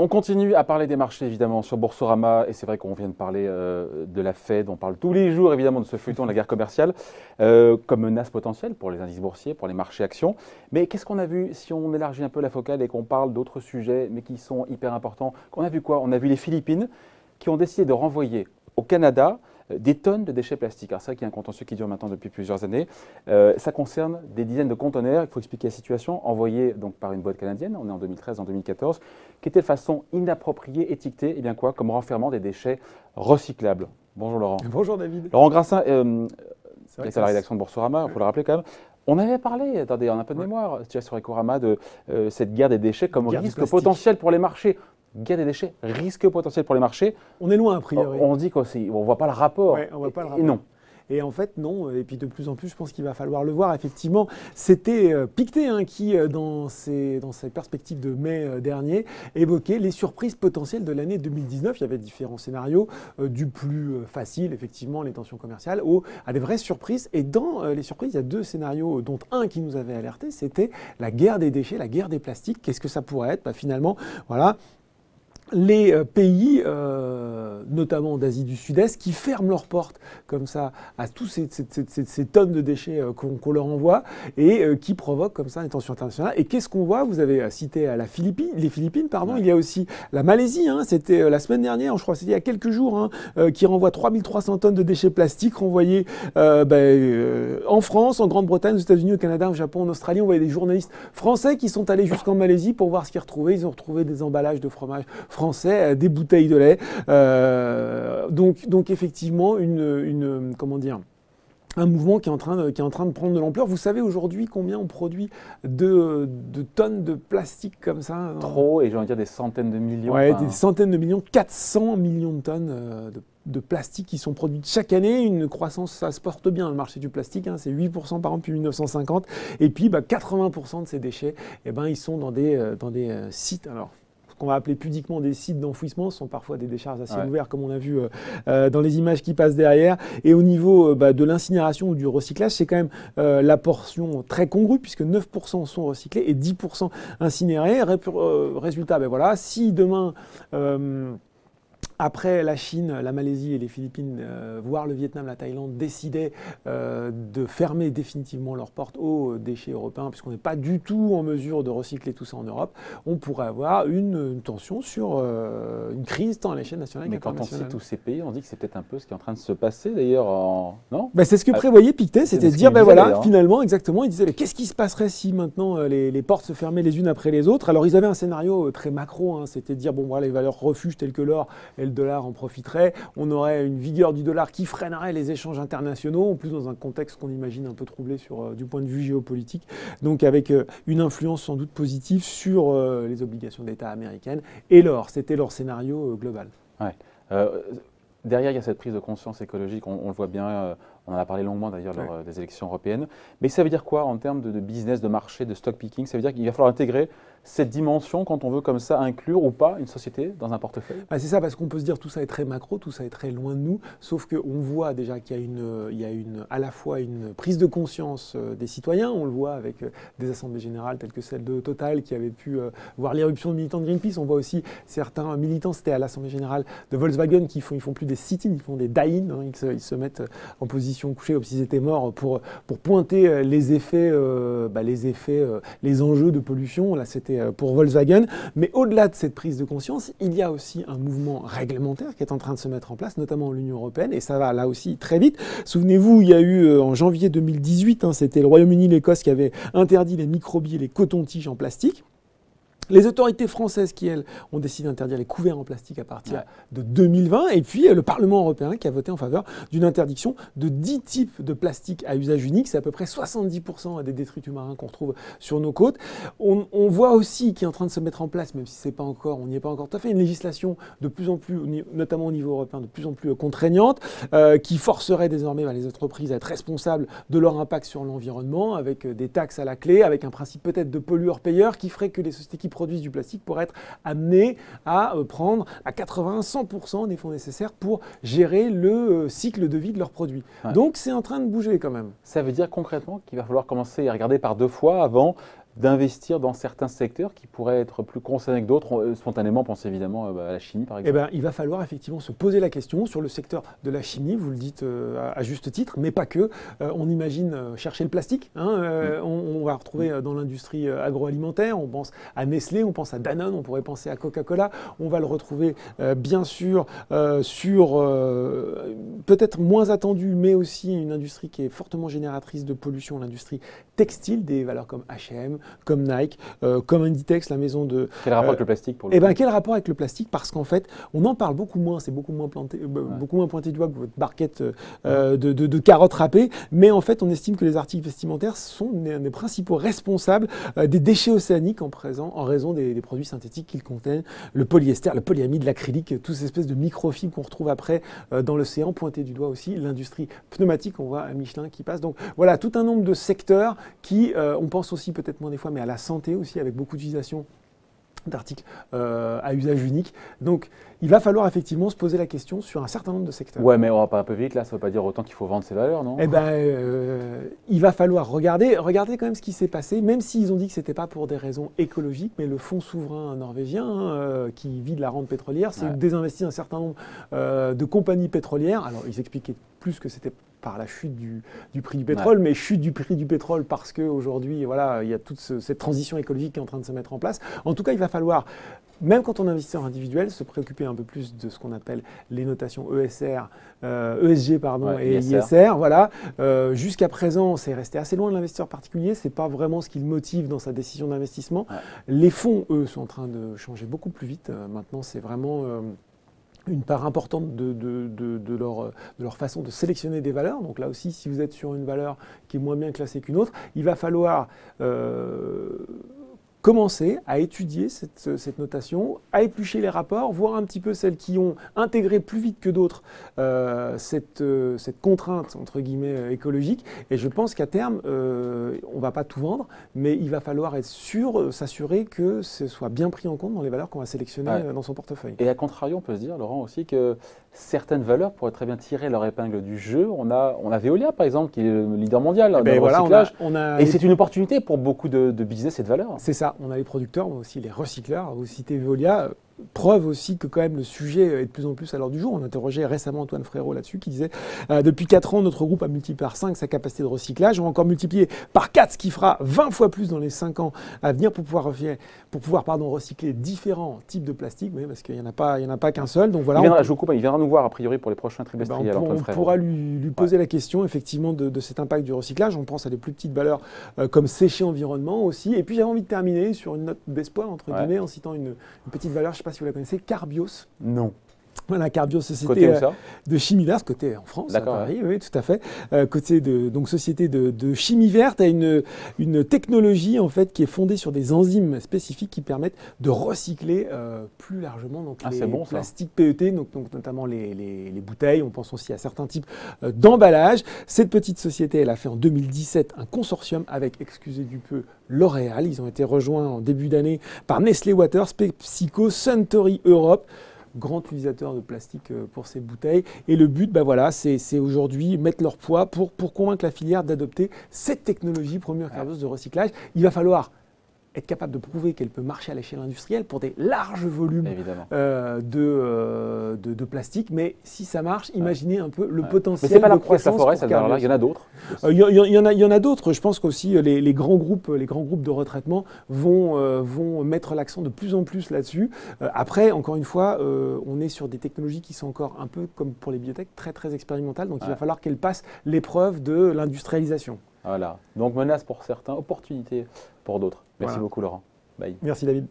On continue à parler des marchés évidemment sur Boursorama et c'est vrai qu'on vient de parler de la Fed, on parle tous les jours évidemment de ce feuilleton de la guerre commerciale comme menace potentielle pour les indices boursiers, pour les marchés actions. Mais qu'est-ce qu'on a vu si on élargit un peu la focale et qu'on parle d'autres sujets mais qui sont hyper importants? On a vu quoi? On a vu les Philippines qui ont décidé de renvoyer au Canada des tonnes de déchets plastiques. Alors c'est vrai qu'il y a un contentieux qui dure maintenant depuis plusieurs années. Ça concerne des dizaines de conteneurs, il faut expliquer la situation, envoyés donc par une boîte canadienne, on est en 2013, en 2014, qui étaient de façon inappropriée étiquetés, et bien quoi, comme renfermant des déchets recyclables. Bonjour Laurent. Bonjour David. Laurent Grassin, qui est à la rédaction de Boursorama, il faut le rappeler quand même. On avait parlé, attendez, on a un peu de mémoire, sur Ecorama, de cette guerre des déchets comme risque potentiel pour les marchés. Guerre des déchets, risque potentiel pour les marchés. On est loin a priori. On dit qu'on ne voit pas le rapport. Ouais, on voit pas le rapport. Et non. Et en fait, non. Et puis de plus en plus, je pense qu'il va falloir le voir. Effectivement, c'était Pictet qui, dans ses perspectives de mai dernier, évoquait les surprises potentielles de l'année 2019. Il y avait différents scénarios, du plus facile, effectivement, les tensions commerciales, à des vraies surprises. Et dans les surprises, il y a deux scénarios, dont un qui nous avait alerté, c'était la guerre des déchets, la guerre des plastiques. Qu'est-ce que ça pourrait être? Finalement, voilà. Les pays, notamment d'Asie du Sud-Est, qui ferment leurs portes comme ça à tous ces tonnes de déchets qu'on leur envoie et qui provoquent comme ça une tension internationale. Et qu'est-ce qu'on voit? Vous avez cité les Philippines, pardon. Ouais. Il y a aussi la Malaisie, c'était la semaine dernière, je crois que c'était il y a quelques jours, qui renvoie 3300 tonnes de déchets plastiques renvoyés en France, en Grande-Bretagne, aux États-Unis, au Canada, au Japon, en Australie. On voyait des journalistes français qui sont allés jusqu'en Malaisie pour voir ce qu'ils retrouvaient. Ils ont retrouvé des emballages de fromage français, des bouteilles de lait. Donc effectivement, comment dire, un mouvement qui est en train de prendre de l'ampleur. Vous savez aujourd'hui combien on produit de tonnes de plastique comme ça? Trop, et j'ai envie de dire des centaines de millions. Oui, des centaines de millions, 400 millions de tonnes de plastique qui sont produites chaque année. Une croissance, ça se porte bien, le marché du plastique, c'est 8% par an depuis 1950. Et puis 80% de ces déchets, ils sont dans des sites. Alors, qu'on va appeler pudiquement des sites d'enfouissement, ce sont parfois des décharges à ciel ouvert, comme on a vu dans les images qui passent derrière. Et au niveau de l'incinération ou du recyclage, c'est quand même la portion très congrue, puisque 9% sont recyclés et 10% incinérés. Résultat, voilà, si demain... après la Chine, la Malaisie et les Philippines, voire le Vietnam, la Thaïlande, décidaient de fermer définitivement leurs portes aux déchets européens, puisqu'on n'est pas du tout en mesure de recycler tout ça en Europe, on pourrait avoir une tension sur une crise tant à l'échelle nationale qu'internationale. Mais quand on cite tous ces pays, on dit que c'est peut-être un peu ce qui est en train de se passer d'ailleurs, non? C'est ce que prévoyait Pictet, c'était de dire, finalement, exactement, il disait, mais qu'est-ce qui se passerait si maintenant les portes se fermaient les unes après les autres? Alors ils avaient un scénario très macro, c'était de dire, les valeurs refuges telles que l'or et le dollar en profiterait, on aurait une vigueur du dollar qui freinerait les échanges internationaux, en plus dans un contexte qu'on imagine un peu troublé du point de vue géopolitique, donc avec une influence sans doute positive sur les obligations d'État américaines et l'or. C'était leur scénario global. Ouais. Derrière, il y a cette prise de conscience écologique, on le voit bien, on en a parlé longuement d'ailleurs lors des élections européennes. Mais ça veut dire quoi en termes de business, de marché, de stock picking? Ça veut dire qu'il va falloir intégrer cette dimension quand on veut comme ça inclure ou pas une société dans un portefeuille? C'est ça, parce qu'on peut se dire tout ça est très macro, tout ça est très loin de nous, sauf qu'on voit déjà qu'il y a à la fois une prise de conscience des citoyens, on le voit avec des assemblées générales telles que celle de Total qui avait pu voir l'éruption de militants de Greenpeace. On voit aussi certains militants, c'était à l'assemblée générale de Volkswagen, ils font plus des sit-ins, ils font des die-in, ils se mettent en position couchée comme s'ils étaient morts pour pointer les effets, les enjeux de pollution. Là, c'était pour Volkswagen. Mais au-delà de cette prise de conscience, il y a aussi un mouvement réglementaire qui est en train de se mettre en place, notamment l'Union européenne, et ça va là aussi très vite. Souvenez-vous, il y a eu en janvier 2018, c'était le Royaume-Uni et l'Écosse qui avaient interdit les microbilles et les cotons-tiges en plastique. Les autorités françaises qui, elles, ont décidé d'interdire les couverts en plastique à partir de 2020. Et puis, le Parlement européen qui a voté en faveur d'une interdiction de 10 types de plastique à usage unique. C'est à peu près 70% des détritus marins qu'on retrouve sur nos côtes. On voit aussi qu'il est en train de se mettre en place, même si c'est pas encore, on n'y est pas encore tout à fait, une législation de plus en plus, notamment au niveau européen, de plus en plus contraignante, qui forcerait désormais les entreprises à être responsables de leur impact sur l'environnement, avec des taxes à la clé, avec un principe peut-être de pollueur-payeur qui ferait que les sociétés qui produisent du plastique pour être amenés à prendre à 80-100% des fonds nécessaires pour gérer le cycle de vie de leurs produits. Ouais. Donc c'est en train de bouger quand même. Ça veut dire concrètement qu'il va falloir commencer à regarder par deux fois avant d'investir dans certains secteurs qui pourraient être plus concernés que d'autres. Spontanément, pensez évidemment à la chimie, par exemple. Eh ben, il va falloir effectivement se poser la question sur le secteur de la chimie, vous le dites à juste titre, mais pas que. On imagine chercher le plastique. On va retrouver dans l'industrie agroalimentaire, on pense à Nestlé, on pense à Danone, on pourrait penser à Coca-Cola. On va le retrouver bien sûr sur peut-être moins attendu, mais aussi une industrie qui est fortement génératrice de pollution, l'industrie textile, des valeurs comme H&M, comme Nike, comme Inditex, la maison de... Quel rapport avec le plastique pour le Eh bien, quel rapport avec le plastique? Parce qu'en fait, on en parle beaucoup moins, c'est beaucoup moins pointé du doigt que votre barquette de carottes râpées, mais en fait, on estime que les articles vestimentaires sont des principaux responsables des déchets océaniques en raison des produits synthétiques qu'ils contiennent, le polyester, le polyamide, l'acrylique, toutes ces espèces de microfibres qu'on retrouve après dans l'océan, pointé du doigt aussi, l'industrie pneumatique, on voit Michelin qui passe. Donc voilà, tout un nombre de secteurs qui, on pense aussi peut-être moins des fois, mais à la santé aussi, avec beaucoup d'utilisation d'articles à usage unique. Donc, il va falloir effectivement se poser la question sur un certain nombre de secteurs. Ouais, mais on va pas un peu vite là, ça ne veut pas dire autant qu'il faut vendre ses valeurs, non? Eh bien, il va falloir regarder quand même ce qui s'est passé, même s'ils ont dit que ce n'était pas pour des raisons écologiques, mais le fonds souverain norvégien qui vit de la rente pétrolière s'est désinvesti un certain nombre de compagnies pétrolières. Alors, ils expliquaient plus que c'était par la chute du prix du pétrole, mais chute du prix du pétrole parce qu'aujourd'hui, voilà, il y a toute cette transition écologique qui est en train de se mettre en place. En tout cas, il va falloir, même quand on est investisseur individuel, se préoccuper un peu plus de ce qu'on appelle les notations ESG et ISR. Voilà. Jusqu'à présent, c'est resté assez loin de l'investisseur particulier. Ce n'est pas vraiment ce qui le motive dans sa décision d'investissement. Les fonds, eux, sont en train de changer beaucoup plus vite. Maintenant, c'est vraiment... une part importante de leur façon de sélectionner des valeurs. Donc là aussi, si vous êtes sur une valeur qui est moins bien classée qu'une autre, il va falloir commencer à étudier cette notation, à éplucher les rapports, voir un petit peu celles qui ont intégré plus vite que d'autres cette contrainte, entre guillemets, écologique. Et je pense qu'à terme, on ne va pas tout vendre, mais il va falloir être sûr, s'assurer que ce soit bien pris en compte dans les valeurs qu'on va sélectionner dans son portefeuille. Et à contrario, on peut se dire, Laurent, aussi que certaines valeurs pourraient très bien tirer leur épingle du jeu. On a Veolia, par exemple, qui est le leader mondial dans le recyclage. Et c'est une opportunité pour beaucoup de business et de valeurs. C'est ça. On a les producteurs, mais aussi les recycleurs. Vous citez Veolia. Preuve aussi que quand même le sujet est de plus en plus à l'ordre du jour. On interrogeait récemment Antoine Frérot là-dessus qui disait depuis 4 ans, notre groupe a multiplié par 5 sa capacité de recyclage. On va encore multiplier par 4, ce qui fera 20 fois plus dans les 5 ans à venir pour pouvoir recycler différents types de plastique, parce qu'il n'y en a pas qu'un seul. Donc voilà, il viendra nous voir a priori pour les prochains trimestriels. On pourra lui poser la question effectivement de cet impact du recyclage. On pense à des plus petites valeurs comme sécher environnement aussi. Et puis j'avais envie de terminer sur une note d'espoir entre guillemets en citant une petite valeur, je ne sais pas si vous la connaissez, Carbios. Non. Voilà, Carbios, société de chimie verte, côté en France, à Paris, oui, tout à fait. Donc société de chimie verte a une technologie en fait qui est fondée sur des enzymes spécifiques qui permettent de recycler plus largement les plastiques PET, donc notamment les bouteilles. On pense aussi à certains types d'emballages. Cette petite société, elle a fait en 2017 un consortium avec, excusez du peu, L'Oréal. Ils ont été rejoints en début d'année par Nestlé Waters, PepsiCo, Suntory Europe, grand utilisateur de plastique pour ces bouteilles. Et le but, c'est aujourd'hui mettre leur poids pour convaincre la filière d'adopter cette technologie première Carbios de recyclage. Il va falloir être capable de prouver qu'elle peut marcher à l'échelle industrielle pour des larges volumes de plastique. Mais si ça marche, imaginez un peu le potentiel de croissance. Mais c'est pas la forêt, il y en a d'autres. Il y en a d'autres. Je pense qu'aussi les grands groupes de retraitement vont mettre l'accent de plus en plus là-dessus. Après, encore une fois, on est sur des technologies qui sont encore un peu comme pour les biotech, très très expérimentales. Donc il va falloir qu'elles passent l'épreuve de l'industrialisation. Voilà. Donc menace pour certains, opportunité pour d'autres. Merci beaucoup Laurent. Bye. Merci David.